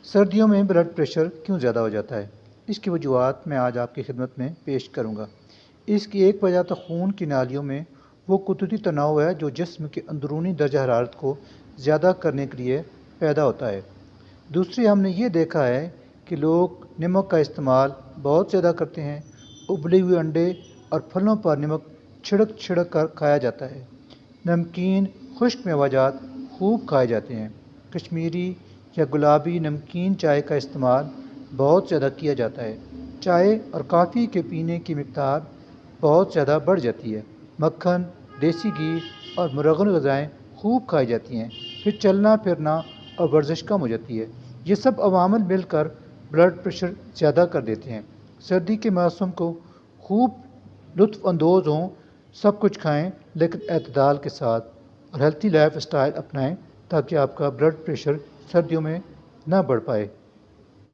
سردیوں میں blood pressure کیوں زیادہ ہو جاتا ہے؟ اس کی وجوہات میں آج آپ کی خدمت میں پیش کروں گا۔ اس کی ایک وجہ تو خون کی نالیوں میں وہ قدرتی تناؤ ہے جو جسم کے اندرونی درجہ حرارت کو زیادہ کرنے کے لیے پیدا ہوتا ہے۔ دوسری، ہم نے یہ دیکھا ہے کہ لوگ نمک کا استعمال بہت زیادہ کرتے ہیں۔ ابلے ہوئے انڈے اور پھلوں پر نمک چھڑک چھڑک کر کھایا جاتا ہے۔ نمکین خشک میوہ خوب کھائے جاتے ہیں۔ کشمیری یا گلابی نمکین چائے کا استعمال بہت زیادہ کیا جاتا ہے۔ چائے اور کافی کے پینے کی مقدار بہت زیادہ بڑھ جاتی ہے۔ مکھن، دیسی گھی اور مرغن غذائیں خوب کھائی جاتی ہیں۔ پھر چلنا پھرنا اور ورزش کم ہو جاتی ہے۔ یہ سب عوامل مل کر بلڈ پریشر زیادہ کر دیتے ہیں۔ سردی کے موسم کو خوب لطف اندوز ہوں، سب کچھ کھائیں لیکن اعتدال کے ساتھ، اور ہیلتھی لائف اسٹائل اپنائیں تاکہ آپ کا بلڈ پریشر سردیوں میں نہ بڑھ پائے۔